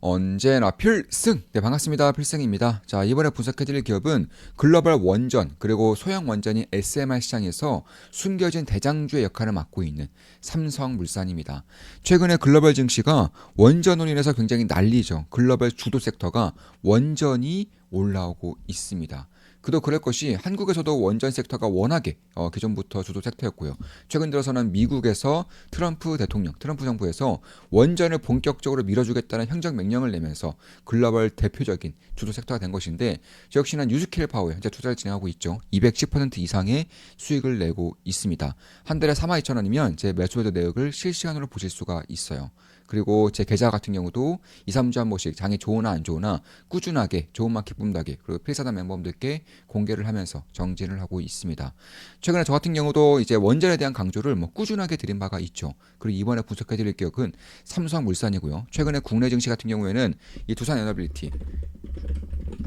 언제나 필승! 네, 반갑습니다. 필승입니다. 자, 이번에 분석해드릴 기업은 글로벌 원전, 그리고 소형 원전인 SMR 시장에서 숨겨진 대장주의 역할을 맡고 있는 삼성물산입니다. 최근에 글로벌 증시가 원전으로 인해서 굉장히 난리죠. 글로벌 주도 섹터가 원전이 올라오고 있습니다. 그도 그럴 것이 한국에서도 원전 섹터가 워낙에 기존부터 주도 섹터였고요. 최근 들어서는 미국에서 트럼프 정부에서 원전을 본격적으로 밀어주겠다는 행정 명령을 내면서 글로벌 대표적인 주도 섹터가 된 것인데, 저 역시나 뉴스킬 파워에 현재 투자를 진행하고 있죠. 210% 이상의 수익을 내고 있습니다. 한 달에 42,000원이면 제 매수매도 내역을 실시간으로 보실 수가 있어요. 그리고 제 계좌 같은 경우도 2, 3주에 한 번씩 장이 좋으나 안 좋으나 꾸준하게 좋은 마켓 뿜다게 그리고 필사단 멤버분들께 공개를 하면서 정진을 하고 있습니다. 최근에 저 같은 경우도 이제 원전에 대한 강조를 꾸준하게 드린 바가 있죠. 그리고 이번에 분석해 드릴 기업은 삼성물산이고요. 최근에 국내 증시 같은 경우에는 이 두산에너빌리티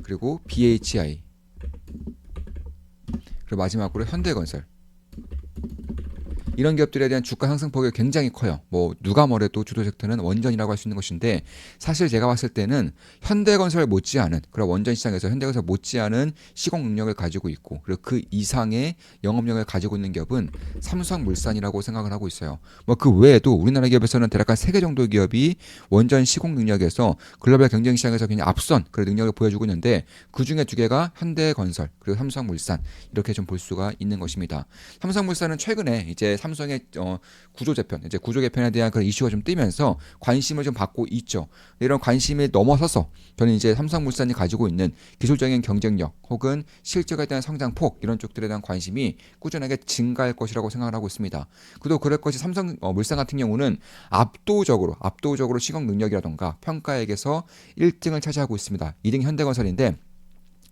그리고 BHI 그리고 마지막으로 현대건설, 이런 기업들에 대한 주가 상승폭이 굉장히 커요. 누가 뭐래도 주도 섹터는 원전이라고 할 수 있는 것인데, 사실 제가 봤을 때는 현대건설 못지않은 그런 원전 시장에서 현대건설 못지않은 시공 능력을 가지고 있고, 그리고 그 이상의 영업력을 가지고 있는 기업은 삼성물산이라고 생각을 하고 있어요. 그 외에도 우리나라 기업에서는 대략 한 3개 정도의 기업이 원전 시공 능력에서 글로벌 경쟁 시장에서 굉장히 앞선 그런 능력을 보여주고 있는데, 그 중에 2개가 현대건설 그리고 삼성물산, 이렇게 좀 볼 수가 있는 것입니다. 삼성물산은 최근에 이제 삼성의 구조 재편, 이제 구조 개편에 대한 그런 이슈가 좀 뜨면서 관심을 좀 받고 있죠. 이런 관심에 넘어서서 저는 이제 삼성물산이 가지고 있는 기술적인 경쟁력 혹은 실적에 대한 성장폭, 이런 쪽들에 대한 관심이 꾸준하게 증가할 것이라고 생각을 하고 있습니다. 그도 그럴 것이 삼성물산 같은 경우는 압도적으로 시공 능력이라던가 평가액에서 1등을 차지하고 있습니다. 2등 현대건설인데,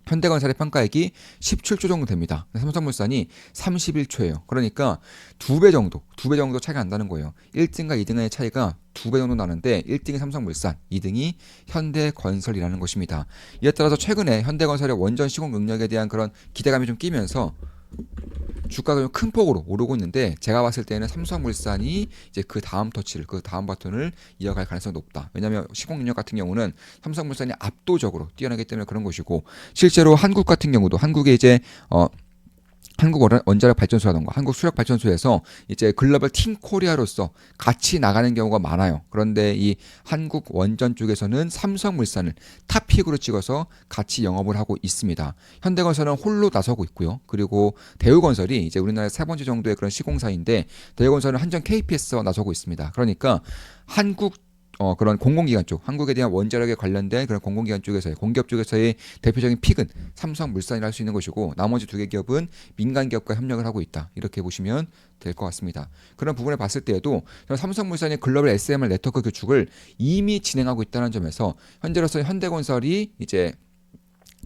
현대건설의 평가액이 17조 정도 됩니다. 삼성물산이 31조예요. 그러니까 2배 정도 차이가 난다는 거예요. 1등과 2등의 차이가 2배 정도 나는데, 1등이 삼성물산, 2등이 현대건설이라는 것입니다. 이에 따라서 최근에 현대건설의 원전 시공 능력에 대한 그런 기대감이 좀 끼면서 주가가 좀 큰 폭으로 오르고 있는데, 제가 봤을 때는 삼성물산이 이제 그 다음 바톤을 이어갈 가능성이 높다. 왜냐하면 시공 능력 같은 경우는 삼성물산이 압도적으로 뛰어나기 때문에 그런 것이고, 실제로 한국 같은 경우도 한국에 이제 한국 원자력 발전소라던가 한국 수력 발전소에서 이제 글로벌 팀 코리아로서 같이 나가는 경우가 많아요. 그런데 이 한국 원전 쪽에서는 삼성물산을 탑픽으로 찍어서 같이 영업을 하고 있습니다. 현대건설은 홀로 나서고 있고요. 그리고 대우건설이 이제 우리나라 3번째 정도의 그런 시공사인데, 대우건설은 한전 KPS와 나서고 있습니다. 그러니까 그런 공공기관 쪽, 한국에 대한 원자력에 관련된 그런 공공기관 쪽에서의, 공기업 쪽에서의 대표적인 픽은 삼성물산이라 할 수 있는 것이고, 나머지 2개 기업은 민간 기업과 협력을 하고 있다. 이렇게 보시면 될 것 같습니다. 그런 부분을 봤을 때에도 삼성물산이 글로벌 SMR 네트워크 구축을 이미 진행하고 있다는 점에서 현재로서 현대건설이 이제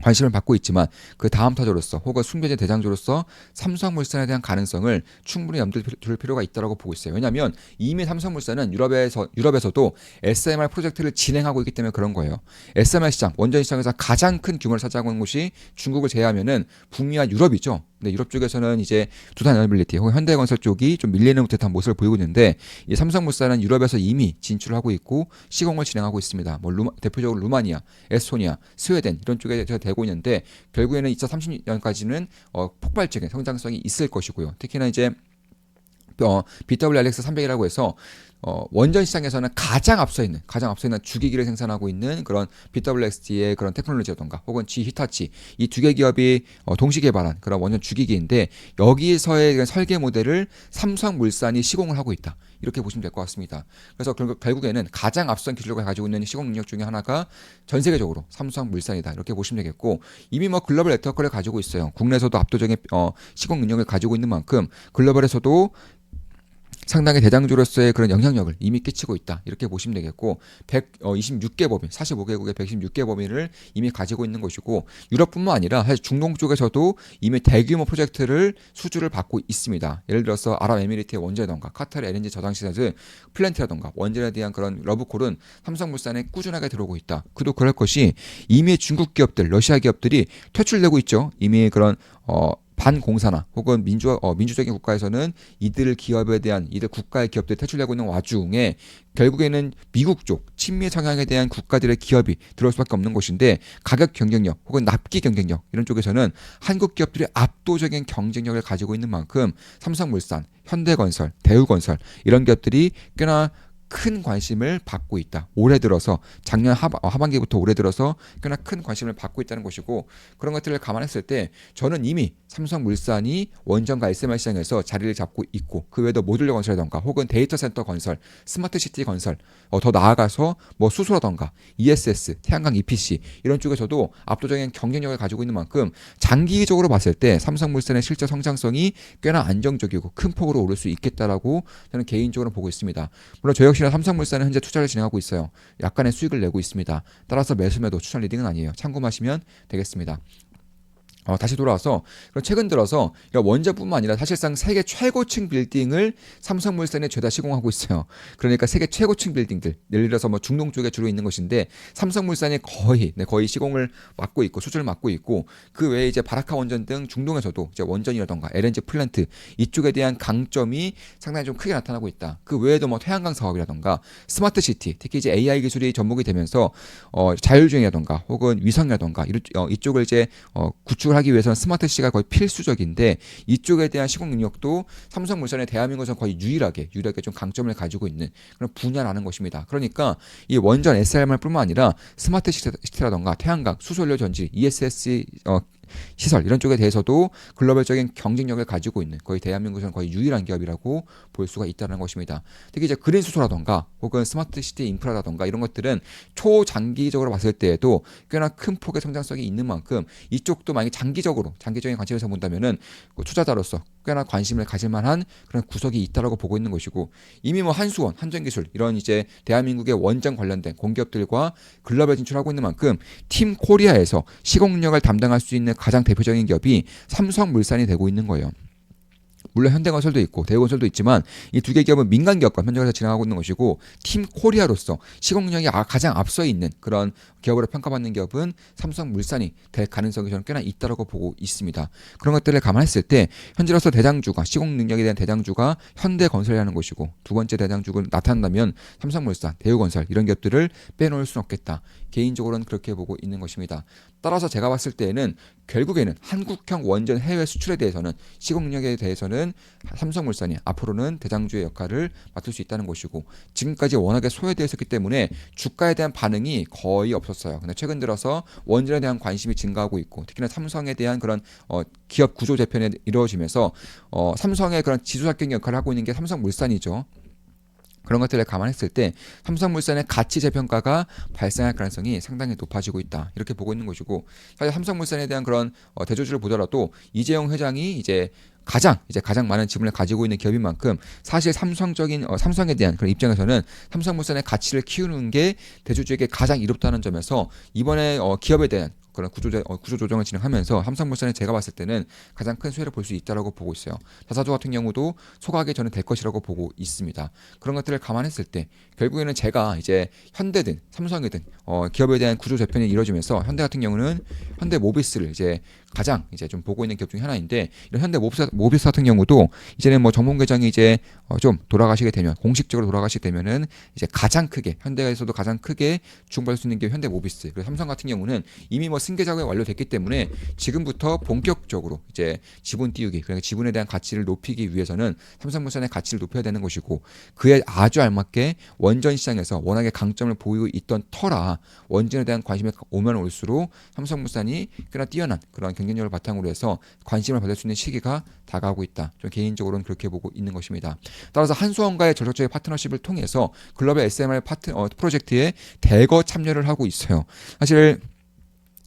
관심을 받고 있지만, 그 다음 타자로서 혹은 숨겨진 대장주로서 삼성물산에 대한 가능성을 충분히 염두에 둘 필요가 있다고 보고 있어요. 왜냐하면 이미 삼성물산은 유럽에서도 SMR 프로젝트를 진행하고 있기 때문에 그런 거예요. SMR 시장, 원전 시장에서 가장 큰 규모를 차지하고 있는 곳이 중국을 제외하면은 북미와 유럽이죠. 근데 유럽 쪽에서는 이제 두산에너빌리티 혹은 현대건설 쪽이 좀 밀리는 듯한 모습을 보이고 있는데, 이 삼성물산은 유럽에서 이미 진출을 하고 있고 시공을 진행하고 있습니다. 대표적으로 루마니아, 에스토니아, 스웨덴, 이런 쪽에 되고 있는데, 결국에는 2030년까지는 폭발적인 성장성이 있을 것이고요. 특히나 이제 BWRX 300이라고 해서 원전 시장에서는 가장 앞서 있는 주기기를 생산하고 있는 그런 BWXT의 그런 테크놀로지라던가 혹은 G히타치, 이 2개 기업이 동시 개발한 그런 원전 주기기인데, 여기서의 설계 모델을 삼성물산이 시공을 하고 있다. 이렇게 보시면 될 것 같습니다. 그래서 결국에는 가장 앞선 기술력을 가지고 있는 시공 능력 중에 하나가 전 세계적으로 삼성물산이다. 이렇게 보시면 되겠고, 이미 글로벌 네트워크를 가지고 있어요. 국내에서도 압도적인 시공 능력을 가지고 있는 만큼 글로벌에서도 상당히 대장주로서의 그런 영향력을 이미 끼치고 있다. 이렇게 보시면 되겠고, 126개 법인, 45개국의 126개 법인을 이미 가지고 있는 것이고, 유럽뿐만 아니라 사실 중동 쪽에서도 이미 대규모 프로젝트를 수주를 받고 있습니다. 예를 들어서 아랍에미리트의 원전이라던가 카타르 LNG 저장시설 플랜트라던가 원전에 대한 그런 러브콜은 삼성물산에 꾸준하게 들어오고 있다. 그도 그럴 것이 이미 중국 기업들, 러시아 기업들이 퇴출되고 있죠. 이미 그런 반공산화 혹은 민주적인 국가에서는 이들 기업에 대한 이들 국가의 기업들이 퇴출되고 있는 와중에 결국에는 미국 쪽 친미 성향에 대한 국가들의 기업이 들어올 수밖에 없는 곳인데 가격 경쟁력 혹은 납기 경쟁력 이런 쪽에서는 한국 기업들이 압도적인 경쟁력을 가지고 있는 만큼 삼성물산, 현대건설, 대우건설 이런 기업들이 꽤나 큰 관심을 받고 있다. 올해 들어서 작년 하반기부터 올해 들어서 꽤나 큰 관심을 받고 있다는 것이고 그런 것들을 감안했을 때 저는 이미 삼성물산이 원전과 SMR 시장에서 자리를 잡고 있고 그 외에도 모듈러 건설이라던가 혹은 데이터 센터 건설, 스마트시티 건설 더 나아가서 뭐 수소라던가 ESS, 태양광 EPC 이런 쪽에서도 압도적인 경쟁력을 가지고 있는 만큼 장기적으로 봤을 때 삼성물산의 실제 성장성이 꽤나 안정적이고 큰 폭으로 오를 수 있겠다라고 저는 개인적으로 보고 있습니다. 물론 저 역시나 삼성물산은 현재 투자를 진행하고 있어요. 약간의 수익을 내고 있습니다. 따라서 매수매도 추천 리딩은 아니에요. 참고하시면 되겠습니다. 다시 돌아와서 최근 들어서 원전뿐만 아니라 사실상 세계 최고층 빌딩을 삼성물산이 죄다 시공하고 있어요. 그러니까 세계 최고층 빌딩들 예를 들어서 뭐 중동 쪽에 주로 있는 것인데 삼성물산이 거의 시공을 맡고 있고 수주를 맡고 있고 그 외에 이제 바라카 원전 등 중동에서도 이제 원전이라던가 LNG 플랜트 이쪽에 대한 강점이 상당히 좀 크게 나타나고 있다. 그 외에도 뭐 태양광 사업이라던가 스마트 시티 특히 이제 AI 기술이 접목이 되면서 자율주행이라던가 혹은 위성이라던가 이쪽을 이제 구축을 하기 위해서는 스마트 시티가 거의 필수적인데 이쪽에 대한 시공 능력도 삼성물산의 대한민국에서 거의 유일하게 좀 강점을 가지고 있는 그런 분야라는 것입니다. 그러니까 이 원전 SMR뿐만 아니라 스마트 시티라던가 태양광, 수소연료 전지, ESS 시설 이런 쪽에 대해서도 글로벌적인 경쟁력을 가지고 있는 거의 대한민국에서는 거의 유일한 기업이라고 볼 수가 있다는 것입니다. 특히 이제 그린 수소라던가 혹은 스마트 시티 인프라라던가 이런 것들은 초장기적으로 봤을 때에도 꽤나 큰 폭의 성장성이 있는 만큼 이쪽도 만약 장기적인 관점에서 본다면은 투자자로서 꽤나 관심을 가질 만한 그런 구석이 있다라고 보고 있는 것이고 이미 뭐 한수원, 한전기술 이런 이제 대한민국의 원전 관련된 공기업들과 글로벌 진출하고 있는 만큼 팀 코리아에서 시공 능력을 담당할 수 있는 가장 대표적인 기업이 삼성물산이 되고 있는 거예요. 물론 현대건설도 있고 대우건설도 있지만 이 두 개 기업은 민간 기업과 현장에서 진행하고 있는 것이고 팀 코리아로서 시공 능력이 가장 앞서 있는 그런 기업으로 평가받는 기업은 삼성물산이 될 가능성이 저는 꽤나 있다고 보고 있습니다. 그런 것들을 감안했을 때 현재로서 대장주가 시공 능력에 대한 대장주가 현대건설이라는 것이고 두 번째 대장주가 나타난다면 삼성물산, 대우건설 이런 기업들을 빼놓을 수는 없겠다. 개인적으로는 그렇게 보고 있는 것입니다. 따라서 제가 봤을 때에는 결국에는 한국형 원전 해외 수출에 대해서는 시공 능력에 대해서는 삼성물산이 앞으로는 대장주의 역할을 맡을 수 있다는 것이고 지금까지 워낙에 소외되어 있었기 때문에 주가에 대한 반응이 거의 없었어요. 근데 최근 들어서 원전에 대한 관심이 증가하고 있고 특히나 삼성에 대한 그런 기업 구조 재편이 이루어지면서 삼성의 그런 지주작격 역할을 하고 있는 게 삼성물산이죠. 그런 것들을 감안했을 때 삼성물산의 가치 재평가가 발생할 가능성이 상당히 높아지고 있다. 이렇게 보고 있는 것이고 사실 삼성물산에 대한 그런 대조주를 보더라도 이재용 회장이 이제 가장 많은 지분을 가지고 있는 기업인 만큼 사실 삼성에 대한 그런 입장에서는 삼성물산의 가치를 키우는 게 대주주에게 가장 이롭다는 점에서 이번에 기업에 대한 그런 구조 조정을 진행하면서 삼성물산이 제가 봤을 때는 가장 큰 수혜를 볼 수 있다라고 보고 있어요. 다사조 같은 경우도 소각이 저는 될 것이라고 보고 있습니다. 그런 것들을 감안했을 때 결국에는 제가 이제 현대든 삼성이든 기업에 대한 구조 재편이 이루어지면서 현대 같은 경우는 현대 모비스를 이제 가장 이제 좀 보고 있는 기업 중에 하나인데 이런 현대 모비스 같은 경우도 이제는 뭐 정몽 회장이 이제 좀 돌아가시게 되면 공식적으로 돌아가시게 되면은 이제 가장 크게 현대에서도 가장 크게 주목받을 수 있는 게 현대 모비스. 그리고 삼성 같은 경우는 이미 뭐 승계 작업이 완료됐기 때문에 지금부터 본격적으로 이제 지분 띄우기 그러니까 지분에 대한 가치를 높이기 위해서는 삼성물산의 가치를 높여야 되는 것이고 그에 아주 알맞게 원전 시장에서 워낙에 강점을 보이고 있던 터라 원전에 대한 관심이 오면 올수록 삼성물산이 꽤나 뛰어난 그런 경쟁력을 바탕으로 해서 관심을 받을 수 있는 시기가 다가오고 있다. 좀 개인적으로는 그렇게 보고 있는 것입니다. 따라서 한수원과의 전략적인 파트너십을 통해서 글로벌 SMR 프로젝트에 대거 참여를 하고 있어요. 사실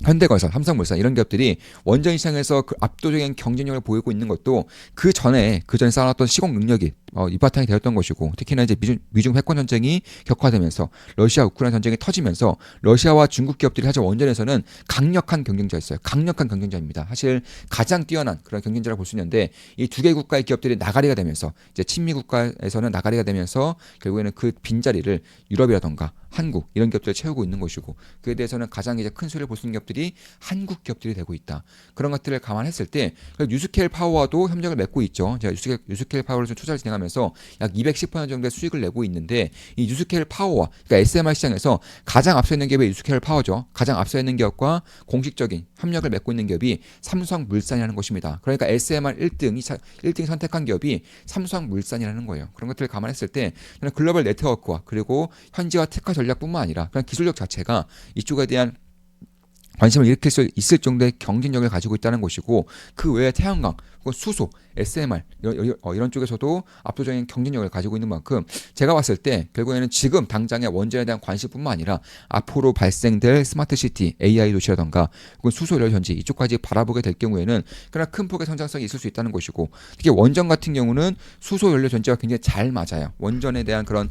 현대건설, 삼성물산 이런 기업들이 원전 시장에서 그 압도적인 경쟁력을 보이고 있는 것도 그 전에 쌓아놨던 시공 능력이 밑바탕이 되었던 것이고, 특히나 이제 미중 패권 전쟁이 격화되면서 러시아 우크라이나 전쟁이 터지면서 러시아와 중국 기업들이 사실 원전에서는 강력한 경쟁자였어요. 강력한 경쟁자입니다. 사실 가장 뛰어난 그런 경쟁자라고 볼 수 있는데, 이 두 개 국가의 기업들이 나가리가 되면서 이제 친미 국가에서는 나가리가 되면서 결국에는 그 빈자리를 유럽이라던가 한국 이런 기업들을 채우고 있는 것이고, 그에 대해서는 가장 이제 큰 수혜를 볼 수 있는 기업들이 한국 기업들이 되고 있다. 그런 것들을 감안했을 때 유스케일 파워와도 협력을 맺고 있죠. 제가 유스케일 파워를 좀 투자를 진행하면서 약 210% 정도의 수익을 내고 있는데, 이 유스케일 파워와 그러니까 SMR 시장에서 가장 앞서 있는 기업이 유스케일 파워죠. 가장 앞서 있는 기업과 공식적인 협력을 맺고 있는 기업이 삼성물산이라는 것입니다. 그러니까 SMR 1등 선택한 기업이 삼성물산이라는 거예요. 그런 것들을 감안했을 때 저는 글로벌 네트워크와 그리고 현지화 특화 전략뿐만 아니라 그냥 기술력 자체가 이쪽에 대한 관심을 일으킬 수 있을 정도의 경쟁력을 가지고 있다는 것이고, 그 외에 태양광, 수소, SMR 이런 쪽에서도 압도적인 경쟁력을 가지고 있는 만큼 제가 봤을 때 결국에는 지금 당장의 원전에 대한 관심뿐만 아니라 앞으로 발생될 스마트시티, AI 도시라던가 혹은 수소 연료 전지 이쪽까지 바라보게 될 경우에는 그러나 큰 폭의 성장성이 있을 수 있다는 것이고, 특히 원전 같은 경우는 수소 연료 전지가 굉장히 잘 맞아요. 원전에 대한 그런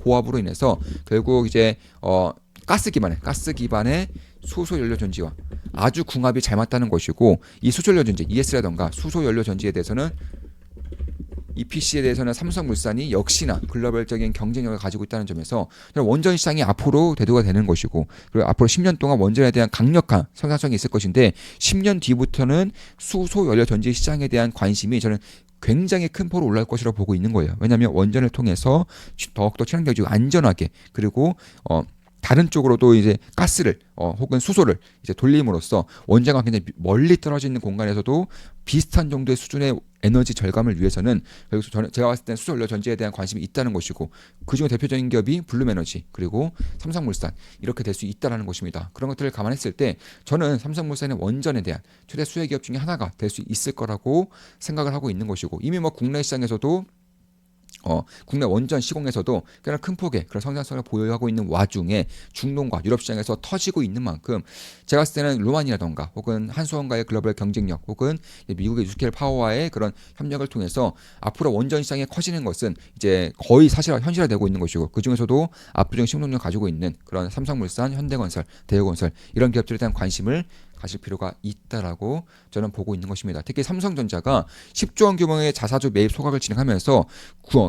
고압으로 인해서 결국 이제 가스 기반의 수소 연료 전지와 아주 궁합이 잘 맞다는 것이고, 이 수소 연료 전지 ES라던가 수소 연료 전지에 대해서는 EPC에 대해서는 삼성물산이 역시나 글로벌적인 경쟁력을 가지고 있다는 점에서 원전 시장이 앞으로 대두가 되는 것이고, 그리고 앞으로 10년 동안 원전에 대한 강력한 성장성이 있을 것인데 10년 뒤부터는 수소 연료 전지 시장에 대한 관심이 저는 굉장히 큰 폭으로 올라갈 것이라고 보고 있는 거예요. 왜냐하면 원전을 통해서 더욱더 친환경적이고 안전하게, 그리고 다른 쪽으로도 이제 가스를 혹은 수소를 이제 돌림으로써 원자가 굉장히 멀리 떨어져 있는 공간에서도 비슷한 정도의 수준의 에너지 절감을 위해서는, 그래서 제가 봤을 때는 수소 연료 전지에 대한 관심이 있다는 것이고, 그중에 대표적인 기업이 블룸에너지 그리고 삼성물산 이렇게 될 수 있다는 것입니다. 그런 것들을 감안했을 때 저는 삼성물산의 원전에 대한 최대 수혜 기업 중에 하나가 될 수 있을 거라고 생각을 하고 있는 것이고, 이미 국내 시장에서도 국내 원전 시공에서도 꽤나 큰 폭의 그런 성장성을 보유하고 있는 와중에 중동과 유럽 시장에서 터지고 있는 만큼 제가 봤을 때는 루만이라던가 혹은 한수원과의 글로벌 경쟁력 혹은 미국의 유스케일 파워와의 그런 협력을 통해서 앞으로 원전 시장이 커지는 것은 이제 거의 현실화되고 있는 것이고, 그 중에서도 압도적인 신동력을 가지고 있는 그런 삼성물산, 현대건설, 대우건설 이런 기업들에 대한 관심을 가실 필요가 있다라고 저는 보고 있는 것입니다. 특히 삼성전자가 10조 원 규모의 자사주 매입 소각을 진행하면서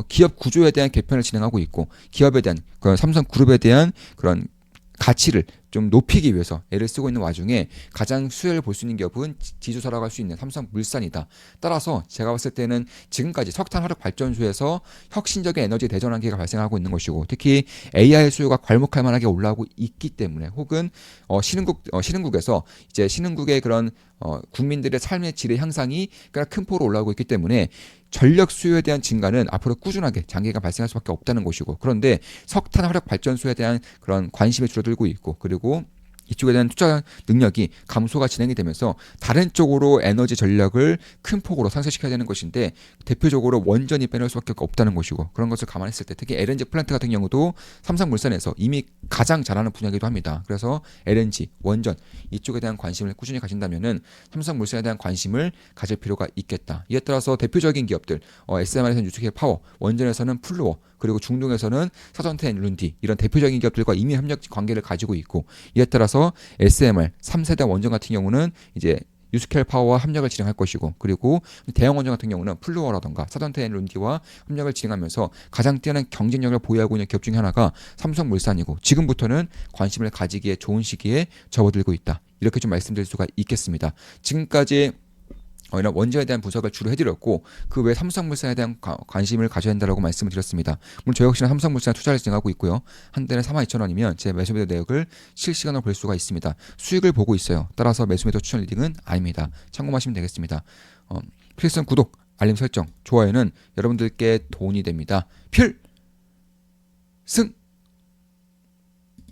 기업 구조에 대한 개편을 진행하고 있고, 기업에 대한 그런 삼성그룹에 대한 그런 가치를 좀 높이기 위해서 애를 쓰고 있는 와중에 가장 수혜를 볼 수 있는 기업은 지주사라고 할 수 있는 삼성물산이다. 따라서 제가 봤을 때는 지금까지 석탄 화력 발전소에서 혁신적인 에너지 대전환기가 발생하고 있는 것이고, 특히 AI 수요가 괄목할 만하게 올라오고 있기 때문에, 혹은 신흥국에서 이제 신흥국의 그런 국민들의 삶의 질의 향상이 꽤나 큰 폭으로 올라오고 있기 때문에 전력 수요에 대한 증가는 앞으로 꾸준하게 장기간 발생할 수밖에 없다는 것이고, 그런데 석탄 화력 발전소에 대한 그런 관심이 줄어들고 있고, 그리고 이쪽에 대한 투자 능력이 감소가 진행이 되면서 다른 쪽으로 에너지 전략을 큰 폭으로 상쇄시켜야 되는 것인데, 대표적으로 원전이 빼놓을 수밖에 없다는 것이고, 그런 것을 감안했을 때 특히 LNG 플랜트 같은 경우도 삼성물산에서 이미 가장 잘하는 분야이기도 합니다. 그래서 LNG, 원전 이쪽에 대한 관심을 꾸준히 가진다면은 삼성물산에 대한 관심을 가질 필요가 있겠다. 이에 따라서 대표적인 기업들, SMR에서는 유스케일 파워, 원전에서는 플루어, 그리고 중동에서는 사전텐 룬디 이런 대표적인 기업들과 이미 협력 관계를 가지고 있고, 이에 따라서 SMR 3세대 원전 같은 경우는 이제 유스케일 파워와 협력을 진행할 것이고, 그리고 대형 원전 같은 경우는 플루어라던가 사전텐 룬디와 협력을 진행하면서 가장 뛰어난 경쟁력을 보유하고 있는 기업 중에 하나가 삼성물산이고, 지금부터는 관심을 가지기에 좋은 시기에 접어들고 있다. 이렇게 좀 말씀드릴 수가 있겠습니다. 지금까지 이런 원전에 대한 분석을 주로 해드렸고, 그 외에 삼성물산에 대한 관심을 가져야 한다고 말씀을 드렸습니다. 물론 저 역시나 삼성물산에 투자를 진행하고 있고요. 한 달에 42,000원이면 제 매수 매도 내역을 실시간으로 볼 수가 있습니다. 수익을 보고 있어요. 따라서 매수 매도 추천 리딩은 아닙니다. 참고하시면 되겠습니다. 필승 구독, 알림 설정, 좋아요는 여러분들께 도움이 됩니다. 필승!